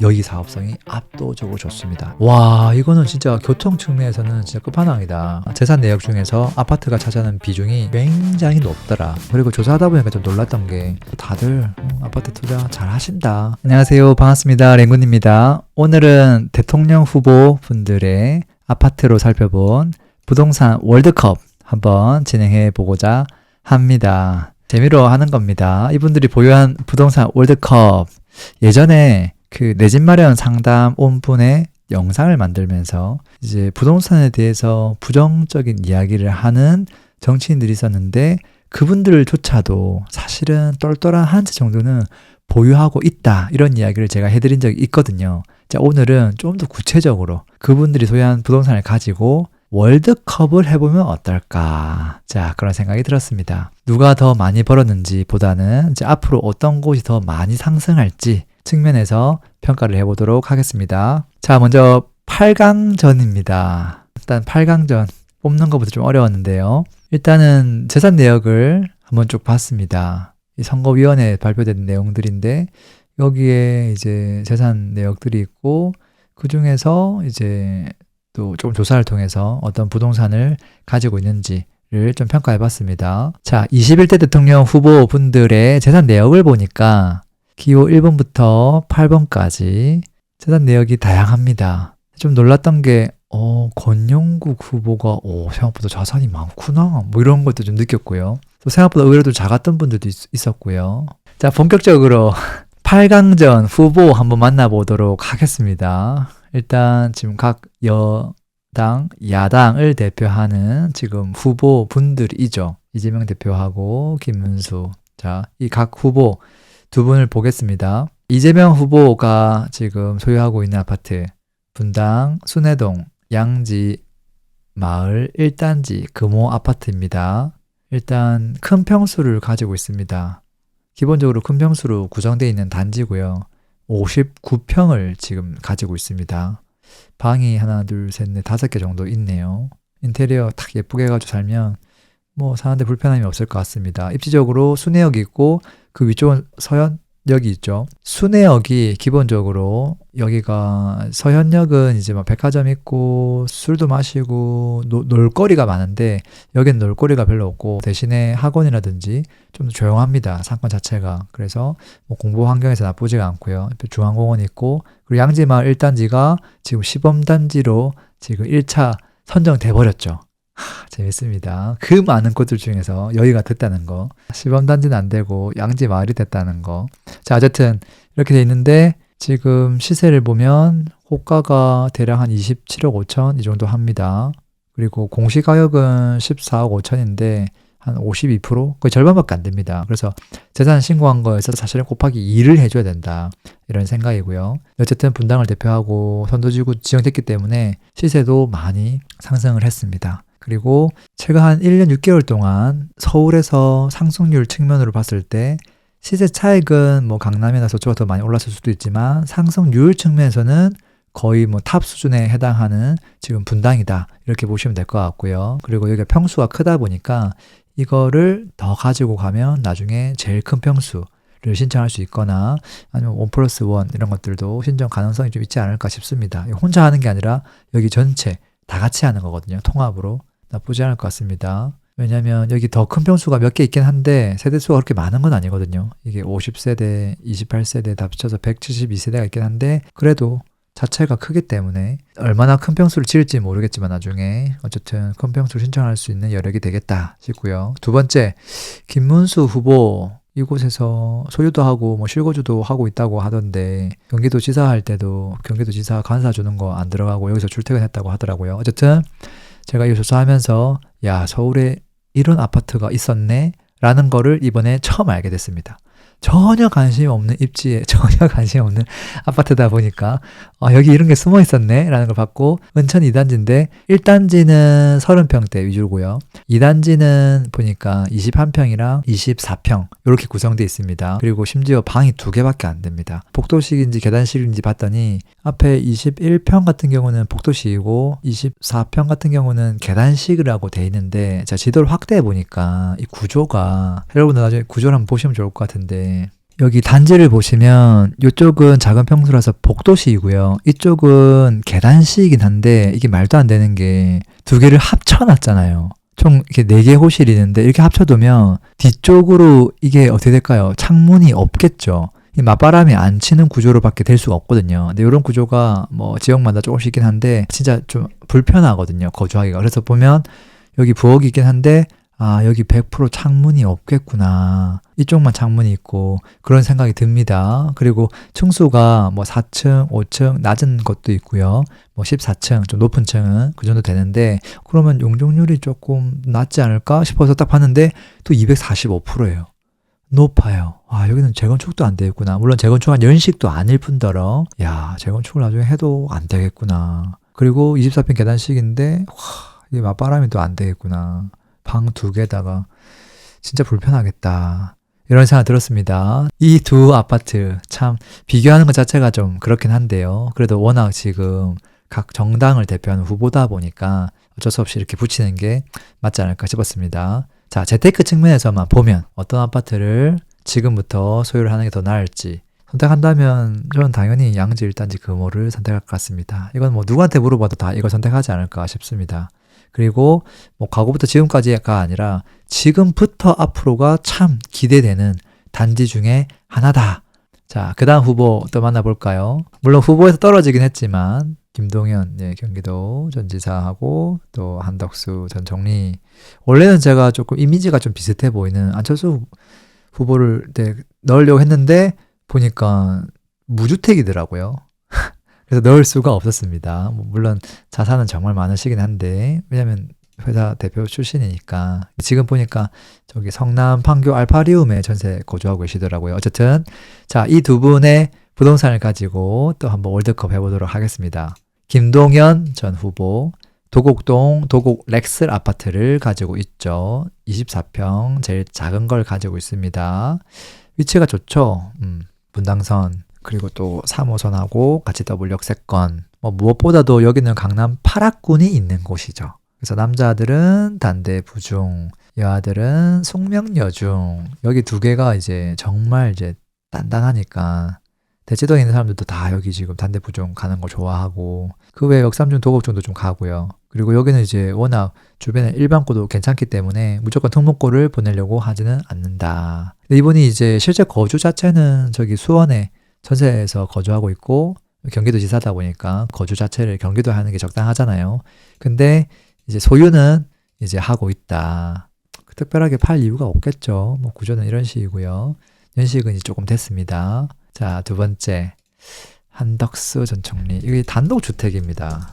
여기 사업성이 압도적으로 좋습니다. 와, 이거는 진짜 교통 측면에서는 진짜 끝판왕이다. 재산 내역 중에서 아파트가 차지하는 비중이 굉장히 높더라. 그리고 조사하다 보니까 좀 놀랐던 게 다들 아파트 투자 잘 하신다. 안녕하세요, 반갑습니다. 랭군입니다. 오늘은 대통령 후보 분들의 아파트로 살펴본 부동산 월드컵 한번 진행해 보고자 합니다. 재미로 하는 겁니다. 이분들이 보유한 부동산 월드컵, 예전에 그 내 집 마련 상담 온 분의 영상을 만들면서 이제 부동산에 대해서 부정적인 이야기를 하는 정치인들이 있었는데, 그분들조차도 사실은 똘똘한 한 채 정도는 보유하고 있다, 이런 이야기를 제가 해드린 적이 있거든요. 자, 오늘은 좀 더 구체적으로 그분들이 소유한 부동산을 가지고 월드컵을 해보면 어떨까? 자, 그런 생각이 들었습니다. 누가 더 많이 벌었는지 보다는 이제 앞으로 어떤 곳이 더 많이 상승할지 측면에서 평가를 해보도록 하겠습니다. 자, 먼저 8강전입니다. 일단 8강전 뽑는 것부터 좀 어려웠는데요. 일단은 재산 내역을 한번 쭉 봤습니다. 이 선거위원회에 발표된 내용들인데, 여기에 이제 재산 내역들이 있고, 그 중에서 이제 또 조금 조사를 통해서 어떤 부동산을 가지고 있는지를 좀 평가해 봤습니다. 자, 21대 대통령 후보분들의 재산 내역을 보니까 기호 1번부터 8번까지 재산 내역이 다양합니다. 좀 놀랐던 게 권영국 후보가 생각보다 자산이 많구나, 뭐 이런 것도 좀 느꼈고요. 또 생각보다 의외로 작았던 분들도 있었고요. 자, 본격적으로 8강전 후보 한번 만나보도록 하겠습니다. 일단 지금 각 여당, 야당을 대표하는 지금 후보분들이죠. 이재명 대표하고 김문수. 자, 이 각 후보 두 분을 보겠습니다. 이재명 후보가 지금 소유하고 있는 아파트, 분당 순회동 양지 마을 1단지 금호 아파트입니다. 일단 큰 평수를 가지고 있습니다. 기본적으로 큰 평수로 구성되어 있는 단지고요. 59평을 지금 가지고 있습니다. 방이 하나, 둘, 셋, 넷, 5개 정도 있네요. 인테리어 딱 예쁘게 해가지고 살면 뭐 사는데 불편함이 없을 것 같습니다. 입지적으로 순회역이 있고, 그 위쪽은 서현역이 있죠. 순회역이 기본적으로, 여기가 서현역은 이제 막 백화점 있고 술도 마시고 놀거리가 많은데, 여기는 놀거리가 별로 없고 대신에 학원이라든지 좀 조용합니다, 상권 자체가. 그래서 뭐 공부 환경에서 나쁘지가 않고요. 중앙공원이 있고, 그리고 양지마을 1단지가 지금 시범단지로 지금 1차 선정돼 버렸죠. 재밌습니다. 그 많은 곳들 중에서 여기가 됐다는 거, 시범단지는 안 되고 양지 마을이 됐다는 거. 자, 어쨌든 이렇게 돼 있는데, 지금 시세를 보면 호가가 대략 한 27억 5천 이 정도 합니다. 그리고 공시가격은 14억 5천인데 한 52%? 거의 절반밖에 안 됩니다. 그래서 재산 신고한 거에서 사실은 곱하기 2를 해줘야 된다, 이런 생각이고요. 어쨌든 분당을 대표하고 선도지구 지정됐기 때문에 시세도 많이 상승을 했습니다. 그리고 최근 한 1년 6개월 동안 서울에서 상승률 측면으로 봤을 때 시세 차익은 뭐 강남이나 서초가 더 많이 올랐을 수도 있지만, 상승률 측면에서는 거의 뭐 탑 수준에 해당하는 지금 분당이다, 이렇게 보시면 될 것 같고요. 그리고 여기가 평수가 크다 보니까 이거를 더 가지고 가면 나중에 제일 큰 평수를 신청할 수 있거나, 아니면 1+1 이런 것들도 신청 가능성이 좀 있지 않을까 싶습니다. 혼자 하는 게 아니라 여기 전체 다 같이 하는 거거든요. 통합으로. 나쁘지 않을 것 같습니다. 왜냐면 여기 더 큰 평수가 몇 개 있긴 한데 세대수가 그렇게 많은 건 아니거든요. 이게 50세대, 28세대 다 합쳐서 172세대가 있긴 한데, 그래도 자체가 크기 때문에 얼마나 큰 평수를 지을지 모르겠지만 나중에 어쨌든 큰 평수를 신청할 수 있는 여력이 되겠다 싶고요. 두 번째, 김문수 후보, 이곳에서 소유도 하고 뭐 실거주도 하고 있다고 하던데, 경기도지사 할 때도 경기도지사 간사 주는 거 안 들어가고 여기서 출퇴근했다고 하더라고요. 어쨌든 제가 이 조사하면서 야, 서울에 이런 아파트가 있었네 라는 거를 이번에 처음 알게 됐습니다. 전혀 관심이 없는 입지에 전혀 관심이 없는 아파트다 보니까 여기 이런 게 숨어 있었네 라는 걸 봤고, 은천 2단지인데 1단지는 30평대 위주고요. 2단지는 보니까 21평이랑 24평 이렇게 구성되어 있습니다. 그리고 심지어 방이 2개밖에 안 됩니다. 복도식인지 계단식인지 봤더니 앞에 21평 같은 경우는 복도식이고 24평 같은 경우는 계단식이라고 돼 있는데, 제가 지도를 확대해 보니까 이 구조가, 여러분들 나중에 구조를 한번 보시면 좋을 것 같은데, 여기 단지를 보시면 이쪽은 작은 평수라서 복도식이고요. 이쪽은 계단식이긴 한데 이게 말도 안 되는 게 두 개를 합쳐놨잖아요. 총 이렇게 4개 호실이 있는데 이렇게 합쳐두면 뒤쪽으로 이게 어떻게 될까요? 창문이 없겠죠. 이 맞바람이 안 치는 구조로밖에 될 수가 없거든요. 근데 이런 구조가 뭐 지역마다 조금씩 있긴 한데 진짜 좀 불편하거든요. 거주하기가. 그래서 보면 여기 부엌이 있긴 한데 아, 여기 100% 창문이 없겠구나. 이쪽만 창문이 있고 그런 생각이 듭니다. 그리고 층수가 뭐 4층, 5층 낮은 것도 있고요. 뭐 14층, 좀 높은 층은 그 정도 되는데 그러면 용적률이 조금 낮지 않을까 싶어서 딱 봤는데 또 245%예요. 높아요. 아, 여기는 재건축도 안 되겠구나. 물론 재건축한 연식도 아닐 뿐더러 야, 재건축을 나중에 해도 안 되겠구나. 그리고 24평 계단식인데 와, 이게 맞바람이 또 안 되겠구나. 방 2개다가 진짜 불편하겠다. 이런 생각 들었습니다. 이 두 아파트 참 비교하는 것 자체가 좀 그렇긴 한데요. 그래도 워낙 지금 각 정당을 대표하는 후보다 보니까 어쩔 수 없이 이렇게 붙이는 게 맞지 않을까 싶었습니다. 자, 재테크 측면에서만 보면 어떤 아파트를 지금부터 소유를 하는 게 더 나을지 선택한다면 저는 당연히 양지 1단지 금호를 선택할 것 같습니다. 이건 뭐 누구한테 물어봐도 다 이걸 선택하지 않을까 싶습니다. 그리고 뭐 과거부터 지금까지가 아니라 지금부터 앞으로가 참 기대되는 단지 중에 하나다. 자, 그 다음 후보 또 만나볼까요? 물론 후보에서 떨어지긴 했지만 김동연 경기도 전 지사하고 또 한덕수 전 총리. 원래는 제가 조금 이미지가 좀 비슷해 보이는 안철수 후보를 넣으려고 했는데 보니까 무주택이더라고요. 그래서 넣을 수가 없었습니다. 뭐 물론 자산은 정말 많으시긴 한데 왜냐면 회사 대표 출신이니까 지금 보니까 저기 성남 판교 알파리움에 전세 거주하고 계시더라고요. 어쨌든 자, 이 두 분의 부동산을 가지고 또 한번 월드컵 해보도록 하겠습니다. 김동연 전 후보 도곡동 도곡 렉슬 아파트를 가지고 있죠. 24평 제일 작은 걸 가지고 있습니다. 위치가 좋죠. 분당선 그리고 또 3호선하고 같이 더블 역세권. 뭐 무엇보다도 여기는 강남 8학군이 있는 곳이죠. 그래서 남자들은 단대 부중, 여아들은 숙명여중. 여기 2개가 이제 정말 이제 단단하니까 대치동에 있는 사람들도 다 여기 지금 단대 부중 가는 거 좋아하고 그 외에 역삼중 도곡중도 좀 가고요. 그리고 여기는 이제 워낙 주변에 일반고도 괜찮기 때문에 무조건 특목고를 보내려고 하지는 않는다. 근데 이분이 이제 실제 거주 자체는 저기 수원에 전세에서 거주하고 있고 경기도 지사다 보니까 거주 자체를 경기도에 하는 게 적당하잖아요. 근데 이제 소유는 이제 하고 있다. 특별하게 팔 이유가 없겠죠. 뭐 구조는 이런 식이고요. 연식은 이제 조금 됐습니다. 자, 두 번째 한덕수 전 총리. 이게 단독주택입니다.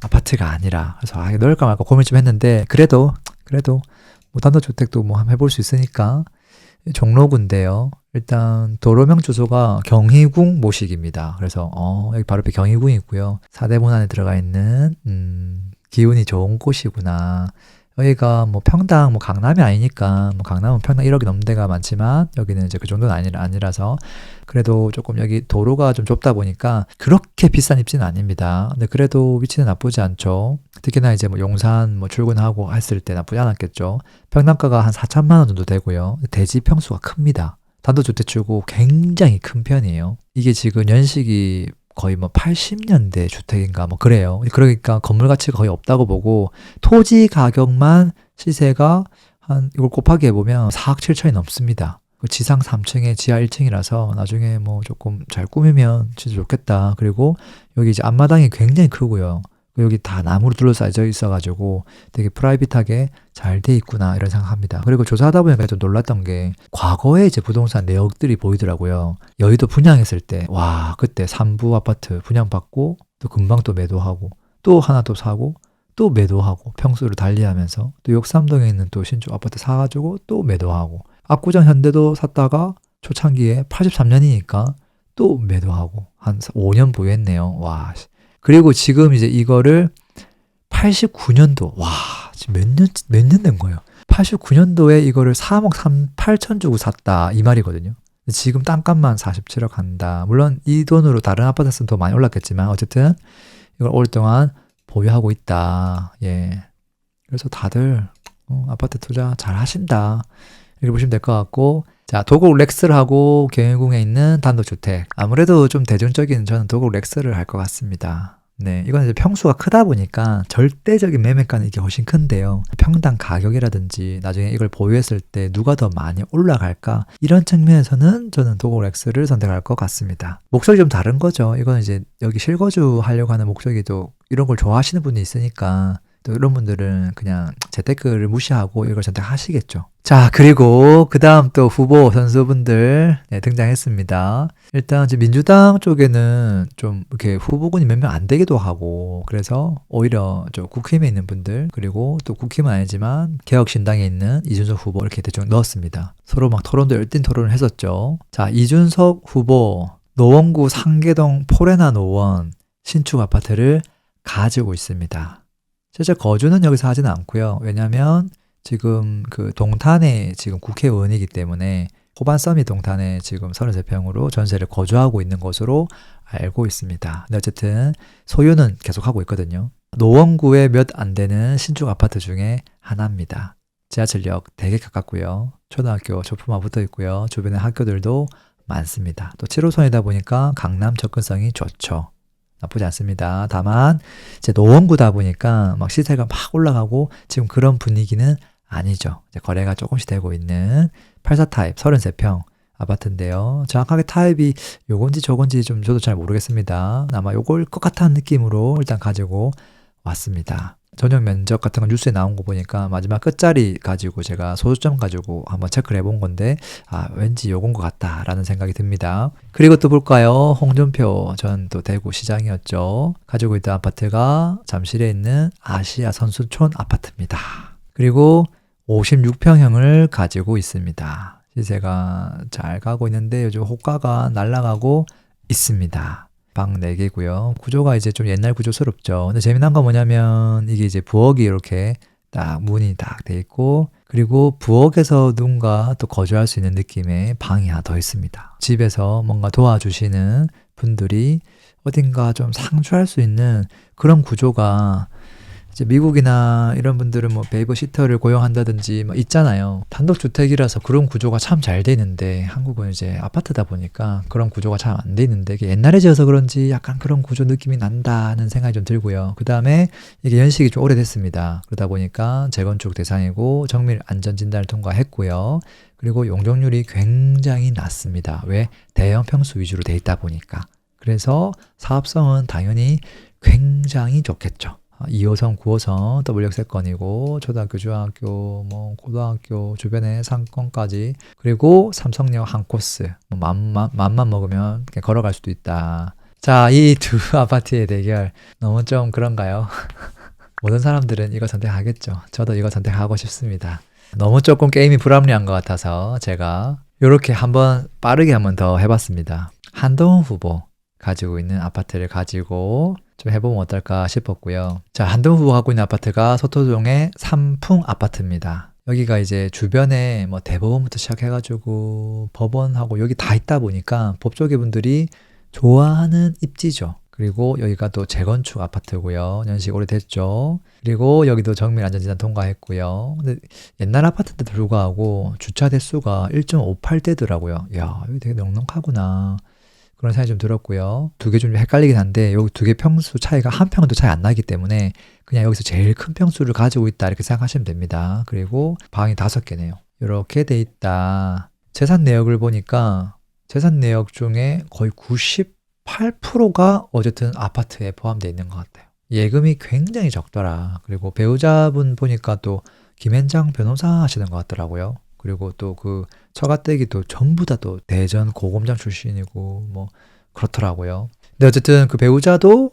아파트가 아니라. 그래서 넣을까 말까 고민 좀 했는데 그래도 뭐 단독주택도 뭐 한번 해볼 수 있으니까 종로구인데요. 일단 도로명 주소가 경희궁 모식입니다. 그래서 여기 바로 옆에 경희궁이 있고요. 사대문 안에 들어가 있는 기운이 좋은 곳이구나. 여기가 뭐 평당 뭐 강남이 아니니까 뭐 강남은 평당 1억이 넘는 데가 많지만 여기는 이제 그 정도는 아니라서 그래도 조금 여기 도로가 좀 좁다 보니까 그렇게 비싼 입지는 아닙니다. 근데 그래도 위치는 나쁘지 않죠. 특히나 이제 뭐 용산 뭐 출근하고 했을 때 나쁘지 않았겠죠. 평당가가 한 4천만 원 정도 되고요. 대지 평수가 큽니다. 단독주택치고 굉장히 큰 편이에요. 이게 지금 연식이 거의 뭐 80년대 주택인가 뭐 그래요. 그러니까 건물 가치가 거의 없다고 보고 토지 가격만 시세가 한 이걸 곱하기 해보면 4억 7천이 넘습니다. 지상 3층에 지하 1층이라서 나중에 뭐 조금 잘 꾸미면 진짜 좋겠다. 그리고 여기 이제 앞마당이 굉장히 크고요. 여기 다 나무로 둘러싸여 있어가지고 되게 프라이빗하게 잘 돼 있구나 이런 생각합니다. 그리고 조사하다 보니까 좀 놀랐던 게 과거에 이제 부동산 내역들이 보이더라고요. 여의도 분양했을 때 와 그때 3부 아파트 분양받고 또 금방 또 매도하고 또 하나 또 사고 또 매도하고 평수를 달리하면서 또 역삼동에 있는 또 신축 아파트 사가지고 또 매도하고 압구정 현대도 샀다가 초창기에 83년이니까 또 매도하고 한 5년 보유했네요. 와. 그리고 지금 이제 이거를 89년도, 와, 지금 몇 년 된 거예요. 89년도에 이거를 3억 8천 주고 샀다. 이 말이거든요. 지금 땅값만 47억 한다. 물론 이 돈으로 다른 아파트 샀으면 더 많이 올랐겠지만, 어쨌든 이걸 오랫동안 보유하고 있다. 예. 그래서 다들, 아파트 투자 잘 하신다. 이렇게 보시면 될 것 같고, 자, 도곡 렉스하고 경희궁에 있는 단독주택. 아무래도 좀 대중적인 저는 도곡 렉스를 할 것 같습니다. 네, 이건 이제 평수가 크다 보니까 절대적인 매매가는 이게 훨씬 큰데요. 평당 가격이라든지 나중에 이걸 보유했을 때 누가 더 많이 올라갈까? 이런 측면에서는 저는 도곡 렉스를 선택할 것 같습니다. 목적이 좀 다른 거죠. 이건 이제 여기 실거주 하려고 하는 목적이 또 이런 걸 좋아하시는 분이 있으니까 또 이런 분들은 그냥 재테크를 무시하고 이걸 선택하시겠죠. 자, 그리고 그 다음 또 후보 선수분들 등장했습니다. 일단 이제 민주당 쪽에는 좀 이렇게 후보군이 몇 명 안 되기도 하고, 그래서 오히려 저 국힘에 있는 분들, 그리고 또 국힘은 아니지만 개혁신당에 있는 이준석 후보 이렇게 대충 넣었습니다. 서로 막 토론도 열띤 토론을 했었죠. 자, 이준석 후보 노원구 상계동 포레나 노원 신축 아파트를 가지고 있습니다. 실제 거주는 여기서 하지는 않고요. 왜냐하면 지금 그 동탄에 지금 국회의원이기 때문에 호반서밋 동탄에 지금 33평으로 전세를 거주하고 있는 것으로 알고 있습니다. 근데 어쨌든 소유는 계속하고 있거든요. 노원구에 몇 안 되는 신축 아파트 중에 하나입니다. 지하철역 되게 가깝고요. 초등학교 조품화 붙어 있고요. 주변에 학교들도 많습니다. 또 7호선이다 보니까 강남 접근성이 좋죠. 나쁘지 않습니다. 다만 이제 노원구다 보니까 막 시세가 막 올라가고 지금 그런 분위기는 아니죠. 이제 거래가 조금씩 되고 있는 84 타입 33평 아파트인데요. 정확하게 타입이 요건지 저건지 좀 저도 잘 모르겠습니다. 아마 요걸 것 같다는 느낌으로 일단 가지고 왔습니다. 전용 면적 같은 건 뉴스에 나온 거 보니까 마지막 끝자리 가지고 제가 소수점 가지고 한번 체크를 해본 건데 왠지 요건 것 같다라는 생각이 듭니다. 그리고 또 볼까요? 홍준표 전 또 대구 시장이었죠. 가지고 있던 아파트가 잠실에 있는 아시아 선수촌 아파트입니다. 그리고 56평형을 가지고 있습니다. 시세가 잘 가고 있는데 요즘 호가가 날아가고 있습니다. 방 4개고요. 구조가 이제 좀 옛날 구조스럽죠. 근데 재미난 건 뭐냐면 이게 이제 부엌이 이렇게 딱 문이 딱 돼 있고, 그리고 부엌에서 누군가 또 거주할 수 있는 느낌의 방이 하나 더 있습니다. 집에서 뭔가 도와주시는 분들이 어딘가 좀 상주할 수 있는 그런 구조가 이제 미국이나 이런 분들은 뭐 베이버시터를 고용한다든지 뭐 있잖아요. 단독주택이라서 그런 구조가 참 잘 돼 있는데 한국은 이제 아파트다 보니까 그런 구조가 잘 안 돼 있는데 이게 옛날에 지어서 그런지 약간 그런 구조 느낌이 난다는 생각이 좀 들고요. 그 다음에 이게 연식이 좀 오래됐습니다. 그러다 보니까 재건축 대상이고 정밀 안전진단을 통과했고요. 그리고 용적률이 굉장히 낮습니다. 왜? 대형 평수 위주로 돼 있다 보니까. 그래서 사업성은 당연히 굉장히 좋겠죠. 2호선, 9호선 W역세권이고 초등학교, 중학교, 뭐 고등학교 주변에 상권까지, 그리고 삼성역 한 코스, 뭐 맘만 먹으면 그냥 걸어갈 수도 있다. 자, 이 두 아파트의 대결 너무 좀 그런가요? 모든 사람들은 이거 선택하겠죠. 저도 이거 선택하고 싶습니다. 너무 조금 게임이 불합리한 것 같아서 제가 이렇게 한번 빠르게 한번 더 해봤습니다. 한동훈 후보 가지고 있는 아파트를 가지고 좀 해보면 어떨까 싶었고요. 자, 한동훈 후보가 갖고 있는 아파트가 서초동의 삼풍 아파트입니다. 여기가 이제 주변에 뭐 대법원부터 시작해가지고 법원하고 여기 다 있다 보니까 법조계 분들이 좋아하는 입지죠. 그리고 여기가 또 재건축 아파트고요. 연식 오래됐죠. 그리고 여기도 정밀 안전진단 통과했고요. 근데 옛날 아파트인데도 불구하고 주차 대수가 1.58대더라고요. 야, 여기 되게 넉넉하구나. 그런 생각이 좀 들었고요. 두 개 좀 헷갈리긴 한데 여기 두 개 평수 차이가 한 평도 차이 안 나기 때문에 그냥 여기서 제일 큰 평수를 가지고 있다 이렇게 생각하시면 됩니다. 그리고 방이 5개네요. 이렇게 돼 있다. 재산 내역을 보니까 재산 내역 중에 거의 98%가 어쨌든 아파트에 포함되어 있는 것 같아요. 예금이 굉장히 적더라. 그리고 배우자분 보니까 또 김현장 변호사 하시는 것 같더라고요. 그리고 또 그 처가댁이도 전부 다 또 대전 고검장 출신이고 뭐 그렇더라고요. 근데 어쨌든 그 배우자도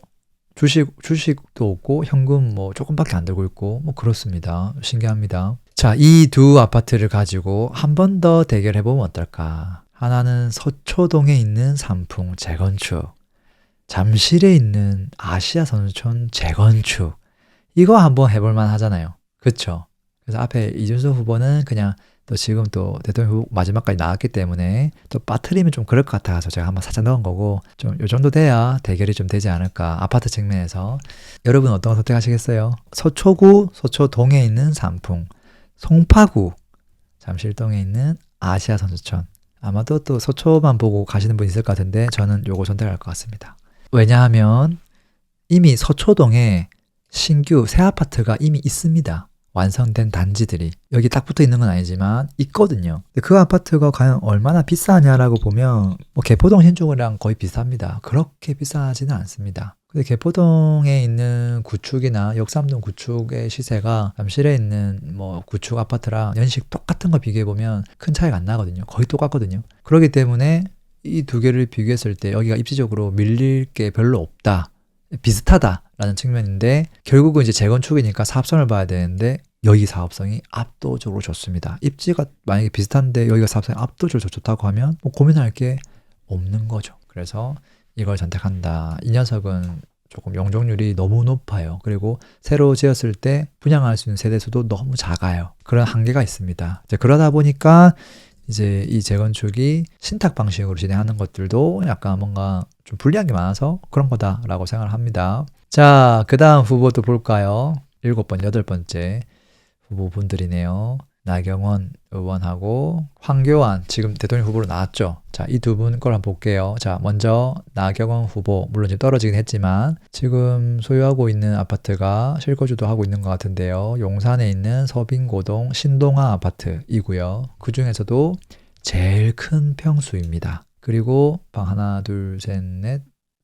주식도 없고 현금 뭐 조금밖에 안 들고 있고 뭐 그렇습니다. 신기합니다. 자, 이 두 아파트를 가지고 한 번 더 대결해 보면 어떨까? 하나는 서초동에 있는 삼풍 재건축, 잠실에 있는 아시아 선수촌 재건축. 이거 한번 해볼 만 하잖아요. 그쵸? 그래서 앞에 이준석 후보는 그냥 또 지금 또 대통령 마지막까지 나왔기 때문에 또 빠뜨리면 좀 그럴 것 같아서 제가 한번 살짝 넣은 거고, 좀 요 정도 돼야 대결이 좀 되지 않을까, 아파트 측면에서. 여러분 어떤 거 선택하시겠어요? 서초구, 서초동에 있는 삼풍, 송파구, 자 잠실동에 있는 아시아 선수촌. 아마도 또 서초만 보고 가시는 분 있을 것 같은데 저는 요거 선택할 것 같습니다. 왜냐하면 이미 서초동에 신규 새 아파트가 이미 있습니다. 완성된 단지들이 여기 딱 붙어 있는 건 아니지만 있거든요. 근데 그 아파트가 과연 얼마나 비싸냐라고 보면 뭐 개포동 신축이랑 거의 비슷합니다. 그렇게 비싸지는 않습니다. 근데 개포동에 있는 구축이나 역삼동 구축의 시세가 잠실에 있는 뭐 구축 아파트랑 연식 똑같은 거 비교해 보면 큰 차이가 안 나거든요. 거의 똑같거든요. 그렇기 때문에 이 두 개를 비교했을 때 여기가 입지적으로 밀릴 게 별로 없다. 비슷하다라는 측면인데 결국은 이제 재건축이니까 사업성을 봐야 되는데 여기 사업성이 압도적으로 좋습니다. 입지가 만약에 비슷한데 여기가 사업성이 압도적으로 좋다고 하면 뭐 고민할 게 없는 거죠. 그래서 이걸 선택한다. 이 녀석은 조금 용적률이 너무 높아요. 그리고 새로 지었을 때 분양할 수 있는 세대수도 너무 작아요. 그런 한계가 있습니다. 이제 그러다 보니까 이제 이 재건축이 신탁 방식으로 진행하는 것들도 약간 뭔가 좀 불리한 게 많아서 그런 거다라고 생각을 합니다. 자, 그 다음 후보도 볼까요? 7번, 8번째 후보분들이네요. 나경원 의원하고 황교안 지금 대통령 후보로 나왔죠. 자, 이 두 분 걸 한번 볼게요. 자, 먼저 나경원 후보 물론 지금 떨어지긴 했지만 지금 소유하고 있는 아파트가 실거주도 하고 있는 것 같은데요. 용산에 있는 서빙고동 신동아 아파트이고요. 그 중에서도 제일 큰 평수입니다. 그리고 방 하나, 둘, 셋, 넷,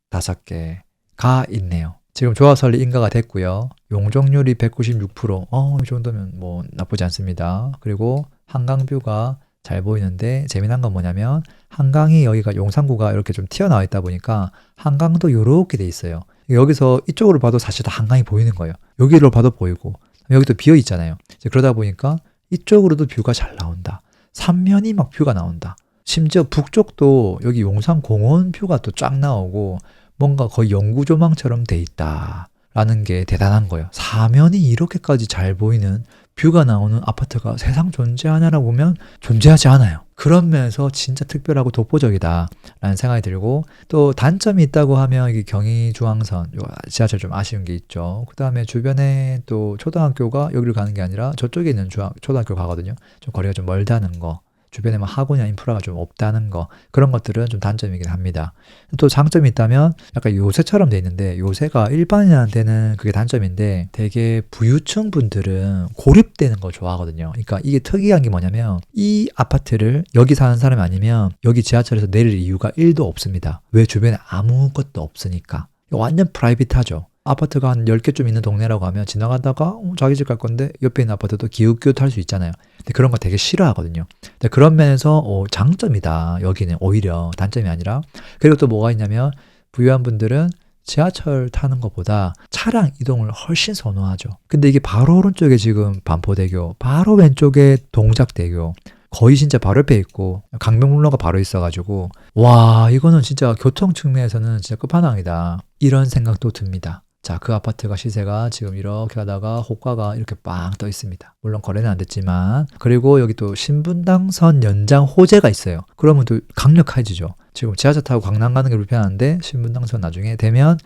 5개가 있네요. 지금 조합 설립 인가가 됐고요. 용적률이 196%. 이 정도면 뭐 나쁘지 않습니다. 그리고 한강뷰가 잘 보이는데 재미난 건 뭐냐면 한강이 여기가 용산구가 이렇게 좀 튀어나와 있다 보니까 한강도 이렇게 돼 있어요. 여기서 이쪽으로 봐도 사실 다 한강이 보이는 거예요. 여기로 봐도 보이고 여기도 비어 있잖아요. 이제 그러다 보니까 이쪽으로도 뷰가 잘 나온다. 삼면이 막 뷰가 나온다. 심지어 북쪽도 여기 용산공원 뷰가 또 쫙 나오고 뭔가 거의 영구조망처럼 돼 있다라는 게 대단한 거예요. 사면이 이렇게까지 잘 보이는 뷰가 나오는 아파트가 세상 존재하냐라고 보면 존재하지 않아요. 그런 면에서 진짜 특별하고 독보적이다라는 생각이 들고 또 단점이 있다고 하면 이게 경의중앙선 지하철 좀 아쉬운 게 있죠. 그 다음에 주변에 또 초등학교가 여기를 가는 게 아니라 저쪽에 있는 초등학교 가거든요. 좀 거리가 좀 멀다는 거. 주변에 뭐 학원이나 인프라가 좀 없다는 거 그런 것들은 좀 단점이긴 합니다. 또 장점이 있다면 약간 요새처럼 돼 있는데 요새가 일반인한테는 그게 단점인데 되게 부유층 분들은 고립되는 걸 좋아하거든요. 그러니까 이게 특이한 게 뭐냐면 이 아파트를 여기 사는 사람이 아니면 여기 지하철에서 내릴 이유가 1도 없습니다. 왜? 주변에 아무것도 없으니까. 완전 프라이빗하죠. 아파트가 한 10개쯤 있는 동네라고 하면 지나가다가 자기 집 갈 건데 옆에 있는 아파트도 기웃기웃할 수 있잖아요. 근데 그런 거 되게 싫어하거든요. 근데 그런 면에서 장점이다. 여기는 오히려 단점이 아니라. 그리고 또 뭐가 있냐면 부유한 분들은 지하철 타는 것보다 차량 이동을 훨씬 선호하죠. 근데 이게 바로 오른쪽에 지금 반포대교, 바로 왼쪽에 동작대교, 거의 진짜 바로 옆에 있고 강명북로가 바로 있어가지고 와 이거는 진짜 교통 측면에서는 진짜 끝판왕이다. 이런 생각도 듭니다. 자, 그 아파트가 시세가 지금 이렇게 하다가 호가가 이렇게 빵 떠 있습니다. 물론 거래는 안 됐지만 그리고 여기 또 신분당선 연장 호재가 있어요. 그러면 또 강력해지죠. 지금 지하철 타고 강남 가는 게 불편한데 신분당선 나중에 되면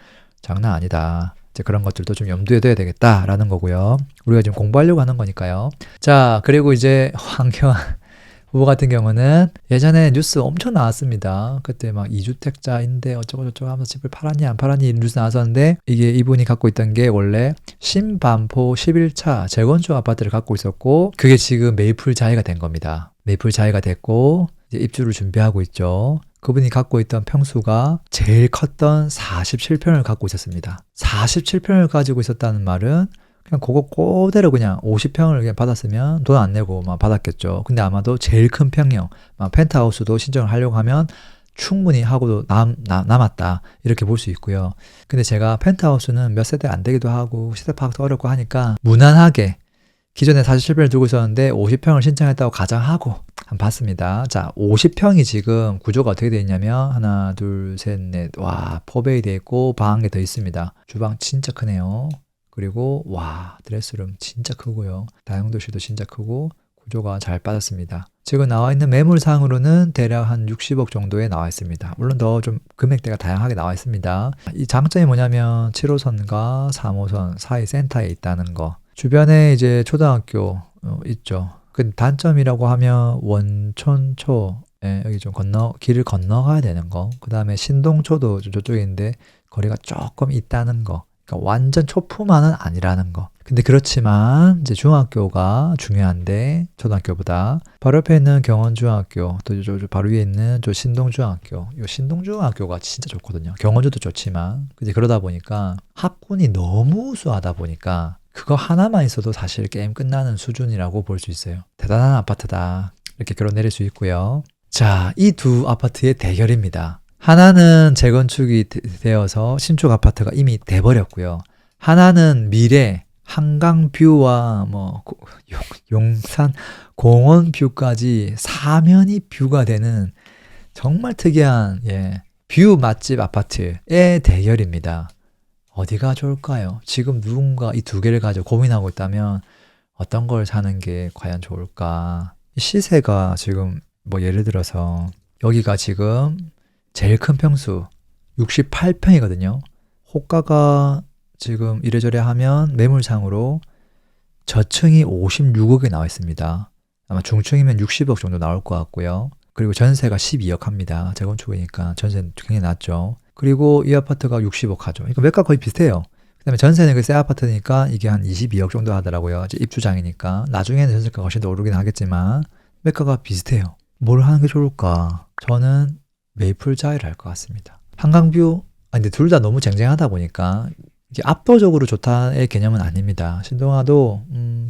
장난 아니다. 이제 그런 것들도 좀 염두에 둬야 되겠다라는 거고요. 우리가 지금 공부하려고 하는 거니까요. 자, 그리고 이제 황교안 후보 같은 경우는 예전에 뉴스 엄청 나왔습니다. 그때 막 2주택자인데 어쩌고저쩌고 하면서 집을 팔았니 안 팔았니 뉴스 나왔었는데 이게 이분이 갖고 있던 게 원래 신반포 11차 재건축 아파트를 갖고 있었고 그게 지금 매입풀 자해가 된 겁니다. 매입풀 자해가 됐고 이제 입주를 준비하고 있죠. 그분이 갖고 있던 평수가 제일 컸던 47평을 갖고 있었습니다. 47평을 가지고 있었다는 말은 그냥 그거 그대로 그냥 50평을 그냥 받았으면 돈 안 내고 막 받았겠죠. 근데 아마도 제일 큰 평형, 막 펜트하우스도 신청을 하려고 하면 충분히 하고도 남았다. 이렇게 볼 수 있고요. 근데 제가 펜트하우스는 몇 세대 안 되기도 하고 시세 파악도 어렵고 하니까 무난하게 기존에 47평을 두고 있었는데 50평을 신청했다고 가정하고 한번 봤습니다. 자, 50평이 지금 구조가 어떻게 되어 있냐면 하나, 둘, 셋, 넷. 와, 포베이 되어 있고 방 한 개 더 있습니다. 주방 진짜 크네요. 그리고 와 드레스룸 진짜 크고요. 다용도실도 진짜 크고 구조가 잘 빠졌습니다. 지금 나와 있는 매물상으로는 대략 한 60억 정도에 나와 있습니다. 물론 더 좀 금액대가 다양하게 나와 있습니다. 이 장점이 뭐냐면 7호선과 3호선 사이 센터에 있다는 거. 주변에 이제 초등학교 있죠. 그 단점이라고 하면 원촌초, 예, 여기 좀 길을 건너가야 되는 거. 그 다음에 신동초도 저쪽인데 거리가 조금 있다는 거. 그러니까 완전 초품화는 아니라는 거. 근데 그렇지만 이제 중학교가 중요한데 초등학교보다 바로 옆에 있는 경원중학교 또 바로 위에 있는 저 신동중학교 이 신동중학교가 진짜 좋거든요. 경원주도 좋지만 이제 그러다 보니까 학군이 너무 우수하다 보니까 그거 하나만 있어도 사실 게임 끝나는 수준이라고 볼 수 있어요. 대단한 아파트다 이렇게 결론 내릴 수 있고요. 자, 이 두 아파트의 대결입니다. 하나는 재건축이 되어서 신축 아파트가 이미 돼버렸고요. 하나는 미래 한강 뷰와 뭐 용산 공원 뷰까지 사면이 뷰가 되는 정말 특이한 뷰 맛집 아파트의 대결입니다. 어디가 좋을까요? 지금 누군가 이 두 개를 가지고 고민하고 있다면 어떤 걸 사는 게 과연 좋을까? 시세가 지금 뭐 예를 들어서 여기가 지금 제일 큰 평수 68평이거든요. 호가가 지금 이래저래 하면 매물상으로 저층이 56억에 나와 있습니다. 아마 중층이면 60억 정도 나올 것 같고요. 그리고 전세가 12억 합니다. 재건축이니까 전세는 굉장히 낮죠. 그리고 이 아파트가 60억 하죠. 그러니까 매가 거의 비슷해요. 그 다음에 전세는 그 새 아파트니까 이게 한 22억 정도 하더라고요. 이제 입주장이니까. 나중에는 전세가가 훨씬 더 오르긴 하겠지만 매가가 비슷해요. 뭘 하는 게 좋을까? 저는 메이플 자이를 할 것 같습니다. 한강뷰, 근데 둘 다 너무 쟁쟁하다 보니까 이게 압도적으로 좋다의 개념은 아닙니다. 신동아도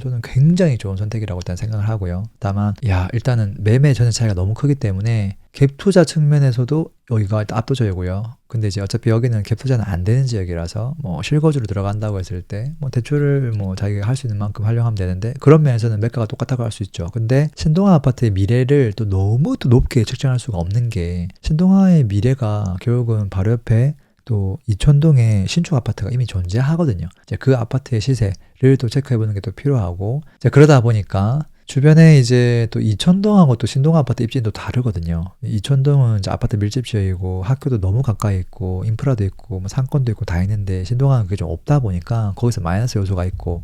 저는 굉장히 좋은 선택이라고 일단 생각을 하고요. 다만 일단은 매매 전세 차이가 너무 크기 때문에 갭 투자 측면에서도 여기가 일단 압도적이고요. 근데 이제 어차피 여기는 갭 투자는 안 되는 지역이라서 뭐 실거주로 들어간다고 했을 때 뭐 대출을 뭐 자기가 할 수 있는 만큼 활용하면 되는데 그런 면에서는 매가가 똑같다고 할 수 있죠. 근데 신동아 아파트의 미래를 또 너무 또 높게 측정할 수가 없는 게 신동아의 미래가 결국은 바로 옆에 또 이촌동에 신축 아파트가 이미 존재하거든요. 이제 그 아파트의 시세를 또 체크해보는 게 또 필요하고, 이제 그러다 보니까 주변에 이제 또 이촌동하고 또 신동 아파트 입지도 다르거든요. 이촌동은 이제 아파트 밀집 지역이고 학교도 너무 가까이 있고 인프라도 있고 뭐 상권도 있고 다 있는데 신동은 그게 좀 없다 보니까 거기서 마이너스 요소가 있고.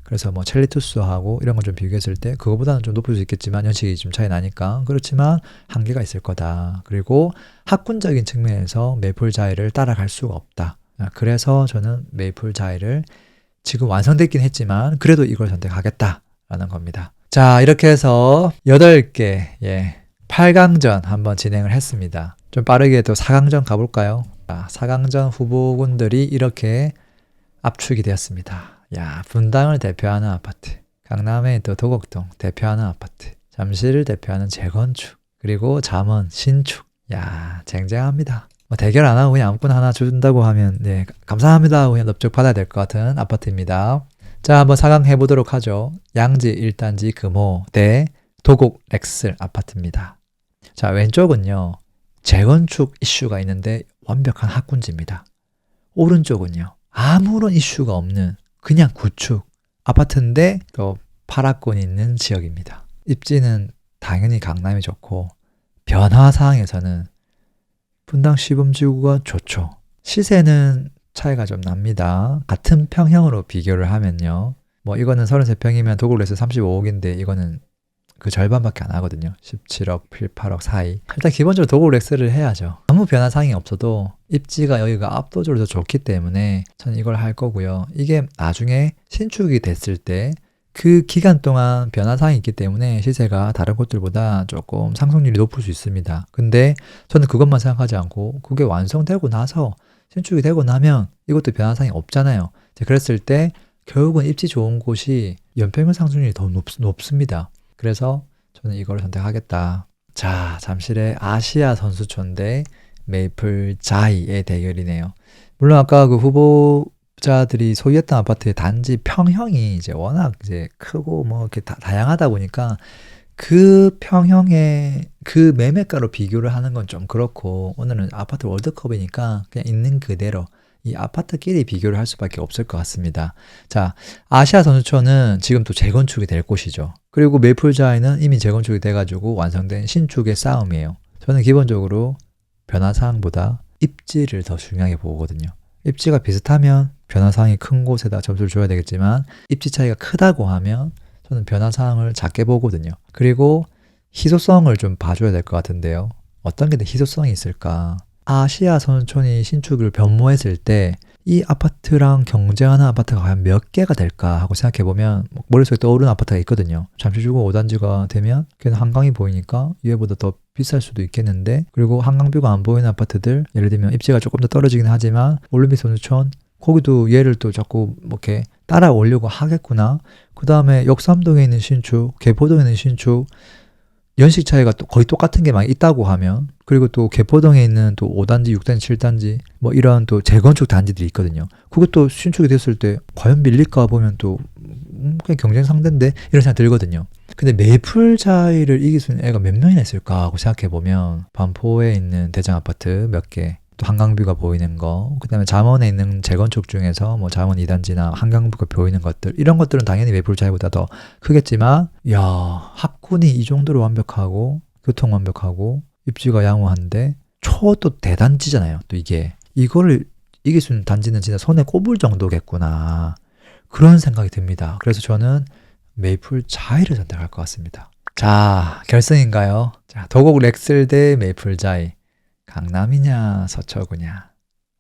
그래서 뭐 첼리투스하고 이런 걸 좀 비교했을 때 그거보다는 좀 높을 수 있겠지만 연식이 좀 차이 나니까 그렇지만 한계가 있을 거다. 그리고 학군적인 측면에서 메이플 자이를 따라갈 수가 없다. 그래서 저는 메이플 자이를 지금 완성됐긴 했지만 그래도 이걸 선택하겠다라는 겁니다. 자, 이렇게 해서 8개 8강전 한번 진행을 했습니다. 좀 빠르게 또 4강전 가볼까요? 자, 4강전 후보군들이 이렇게 압축이 되었습니다. 분당을 대표하는 아파트, 강남의 또 도곡동 대표하는 아파트, 잠실을 대표하는 재건축, 그리고 잠원 신축. 쟁쟁합니다. 뭐 대결 안 하고 그냥 아무거나 하나 준다고 하면 감사합니다 하고 그냥 넙죽 받아야 될 것 같은 아파트입니다. 자, 한번 4강 해보도록 하죠. 양지 1단지 금호 대 도곡 렉슬 아파트입니다. 자, 왼쪽은요 재건축 이슈가 있는데 완벽한 학군지입니다. 오른쪽은요 아무런 이슈가 없는 그냥 구축 아파트인데 또 파라곤이 있는 지역입니다. 입지는 당연히 강남이 좋고 변화사항에서는 분당 시범지구가 좋죠. 시세는 차이가 좀 납니다. 같은 평형으로 비교를 하면요. 뭐 이거는 33평이면 도굴에서 35억인데 이거는 그 절반밖에 안 하거든요. 17억, 8억 사이. 일단 기본적으로 도굴 렉스를 해야죠. 아무 변화사항이 없어도 입지가 여기가 압도적으로 더 좋기 때문에 저는 이걸 할 거고요. 이게 나중에 신축이 됐을 때 그 기간 동안 변화사항이 있기 때문에 시세가 다른 곳들보다 조금 상승률이 높을 수 있습니다. 근데 저는 그것만 생각하지 않고 그게 완성되고 나서 신축이 되고 나면 이것도 변화사항이 없잖아요. 그랬을 때 결국은 입지 좋은 곳이 연평균 상승률이 더 높습니다. 그래서 저는 이걸 선택하겠다. 자, 잠실의 아시아 선수촌 대 메이플 자이의 대결이네요. 물론 아까 그 후보자들이 소유했던 아파트의 단지 평형이 이제 워낙 이제 크고 뭐 이렇게 다양하다 보니까 그 평형의 그 매매가로 비교를 하는 건 좀 그렇고 오늘은 아파트 월드컵이니까 그냥 있는 그대로 이 아파트끼리 비교를 할 수밖에 없을 것 같습니다. 자, 아시아 선수촌은 지금 또 재건축이 될 곳이죠. 그리고 메이플자이는 이미 재건축이 돼가지고 완성된 신축의 싸움이에요. 저는 기본적으로 변화사항보다 입지를 더 중요하게 보거든요. 입지가 비슷하면 변화사항이 큰 곳에다 점수를 줘야 되겠지만 입지 차이가 크다고 하면 저는 변화사항을 작게 보거든요. 그리고 희소성을 좀 봐줘야 될 것 같은데요. 어떤 게 더 희소성이 있을까? 아시아 선촌이 신축을 변모했을 때 이 아파트랑 경쟁하는 아파트가 과연 몇 개가 될까 하고 생각해보면 머릿속에 떠오르는 아파트가 있거든요. 잠시주고 5단지가 되면 걔는 한강이 보이니까 얘보다 더 비쌀 수도 있겠는데, 그리고 한강뷰가 안 보이는 아파트들, 예를 들면 입지가 조금 더 떨어지긴 하지만 올림픽 선수촌, 거기도 얘를 또 자꾸 이렇게 따라오려고 하겠구나. 그 다음에 역삼동에 있는 신축, 개포동에 있는 신축, 연식 차이가 또 거의 똑같은 게 많이 있다고 하면, 그리고 또 개포동에 있는 또 5단지, 6단지, 7단지 뭐 이런 또 재건축 단지들이 있거든요. 그것도 신축이 됐을 때 과연 밀릴까 보면 또 그냥 경쟁 상대인데 이런 생각 들거든요. 근데 메이플자이를 이길 수 있는 애가 몇 명이나 있을까 하고 생각해 보면 반포에 있는 대장 아파트 몇 개, 또 한강뷰가 보이는 거, 그 다음에 잠원에 있는 재건축 중에서 뭐 잠원 2단지나 한강뷰가 보이는 것들, 이런 것들은 당연히 메이플자이보다 더 크겠지만, 야, 합군이 이 정도로 완벽하고 교통 완벽하고 입지가 양호한데 초도 대단지잖아요. 또 이거를 이길 수 있는 단지는 진짜 손에 꼽을 정도겠구나, 그런 생각이 듭니다. 그래서 저는 메이플자이를 선택할 것 같습니다. 자, 결승인가요? 자, 도곡 렉슬 대 메이플자이. 강남이냐 서초구냐,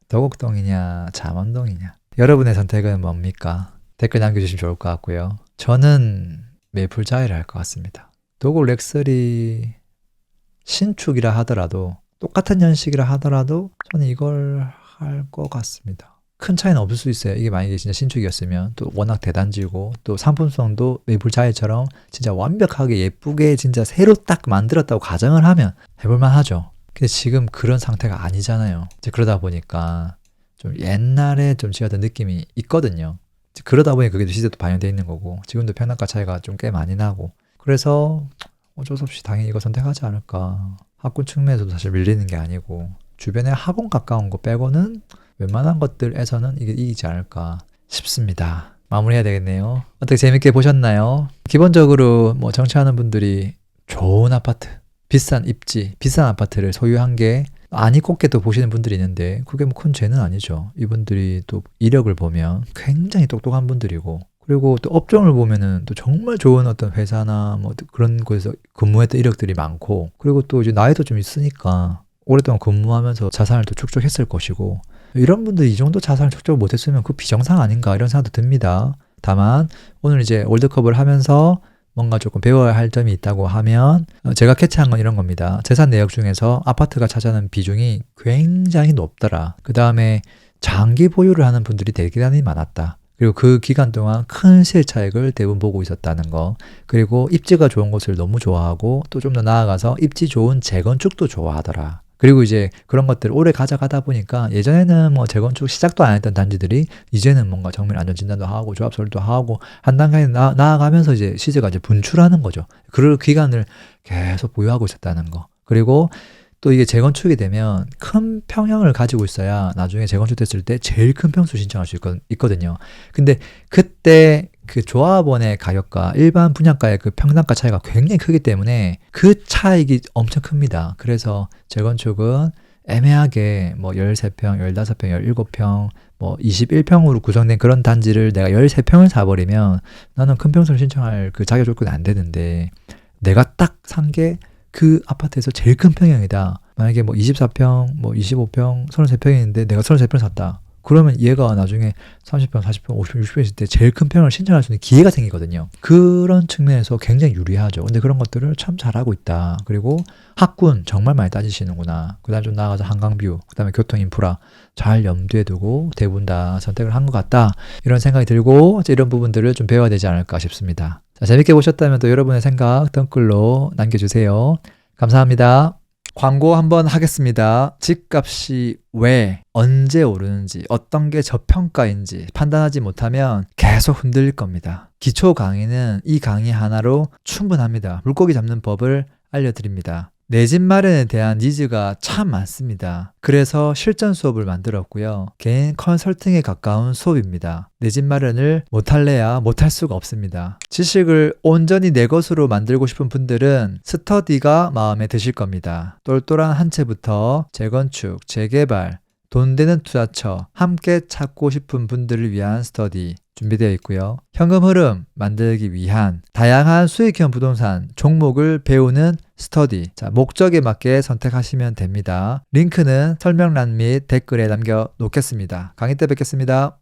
도곡동이냐 잠원동이냐, 여러분의 선택은 뭡니까? 댓글 남겨주시면 좋을 것 같고요. 저는 메이플자이를 할 것 같습니다. 도곡 렉슬이 신축이라 하더라도, 똑같은 연식이라 하더라도 저는 이걸 할 것 같습니다. 큰 차이는 없을 수 있어요. 이게 만약에 진짜 신축이었으면, 또 워낙 대단지고 또 상품성도 메이플자이처럼 진짜 완벽하게 예쁘게 진짜 새로 딱 만들었다고 가정을 하면 해볼만 하죠. 근데 지금 그런 상태가 아니잖아요. 이제 그러다 보니까 좀 옛날에 좀 지었던 느낌이 있거든요. 이제 그러다 보니 그게 시대도 반영되어 있는 거고, 지금도 평당가 차이가 좀 꽤 많이 나고, 그래서 어쩔 수 없이 당연히 이거 선택하지 않을까. 학군 측면에서도 사실 밀리는 게 아니고, 주변에 학원 가까운 거 빼고는 웬만한 것들에서는 이게 이기지 않을까 싶습니다. 마무리해야 되겠네요. 어떻게 재밌게 보셨나요? 기본적으로 뭐 정치하는 분들이 좋은 아파트, 비싼 입지, 비싼 아파트를 소유한 게 아니 꼽게 또 보시는 분들이 있는데, 그게 뭐 큰 죄는 아니죠. 이분들이 또 이력을 보면 굉장히 똑똑한 분들이고, 그리고 또 업종을 보면은 또 정말 좋은 어떤 회사나 뭐 그런 곳에서 근무했던 이력들이 많고, 그리고 또 이제 나이도 좀 있으니까 오랫동안 근무하면서 자산을 또 축적했을 것이고, 이런 분들이 이 정도 자산을 축적을 못했으면 그 비정상 아닌가, 이런 생각도 듭니다. 다만 오늘 이제 월드컵을 하면서 뭔가 조금 배워야 할 점이 있다고 하면, 제가 캐치한 건 이런 겁니다. 재산 내역 중에서 아파트가 차지하는 비중이 굉장히 높더라. 그 다음에 장기 보유를 하는 분들이 대단히 많았다. 그리고 그 기간 동안 큰 실차익을 대부분 보고 있었다는 거. 그리고 입지가 좋은 곳을 너무 좋아하고, 또 좀 더 나아가서 입지 좋은 재건축도 좋아하더라. 그리고 이제 그런 것들을 오래 가져가다 보니까, 예전에는 뭐 재건축 시작도 안 했던 단지들이 이제는 뭔가 정밀 안전 진단도 하고 조합 설도 하고 한 단계 나아가면서 이제 시세가 이제 분출하는 거죠. 그럴 기간을 계속 보유하고 있었다는 거. 그리고 또 이게 재건축이 되면 큰 평형을 가지고 있어야 나중에 재건축됐을 때 제일 큰 평수 신청할 수 있거든요. 근데 그때 그 조합원의 가격과 일반 분양가의 그 평당가 차이가 굉장히 크기 때문에 그 차익이 엄청 큽니다. 그래서 재건축은 애매하게 뭐 13평, 15평, 17평, 뭐 21평으로 구성된 그런 단지를 내가 13평을 사버리면 나는 큰 평수를 신청할 그 자격 조건이 안 되는데, 내가 딱 산 게 그 아파트에서 제일 큰 평형이다. 만약에 뭐 24평, 뭐 25평, 33평인데 내가 33평 샀다. 그러면 얘가 나중에 30평, 40평, 50평, 60평 있을 때 제일 큰 평을 신청할 수 있는 기회가 생기거든요. 그런 측면에서 굉장히 유리하죠. 근데 그런 것들을 참 잘하고 있다. 그리고 학군 정말 많이 따지시는구나. 그 다음에 좀 나아가서 한강뷰, 그 다음에 교통 인프라 잘 염두에 두고 대부분 다 선택을 한 것 같다. 이런 생각이 들고, 이런 부분들을 좀 배워야 되지 않을까 싶습니다. 자, 재밌게 보셨다면 또 여러분의 생각 댓글로 남겨주세요. 감사합니다. 광고 한번 하겠습니다. 집값이 왜, 언제 오르는지, 어떤 게 저평가인지 판단하지 못하면 계속 흔들릴 겁니다. 기초 강의는 이 강의 하나로 충분합니다. 물고기 잡는 법을 알려드립니다. 내 집 마련에 대한 니즈가 참 많습니다. 그래서 실전 수업을 만들었고요. 개인 컨설팅에 가까운 수업입니다. 내 집 마련을 못할래야 못할 수가 없습니다. 지식을 온전히 내 것으로 만들고 싶은 분들은 스터디가 마음에 드실 겁니다. 똘똘한 한 채부터 재건축, 재개발, 돈 되는 투자처 함께 찾고 싶은 분들을 위한 스터디. 준비되어 있고요. 현금 흐름 만들기 위한 다양한 수익형 부동산 종목을 배우는 스터디. 자, 목적에 맞게 선택하시면 됩니다. 링크는 설명란 및 댓글에 남겨 놓겠습니다. 강의 때 뵙겠습니다.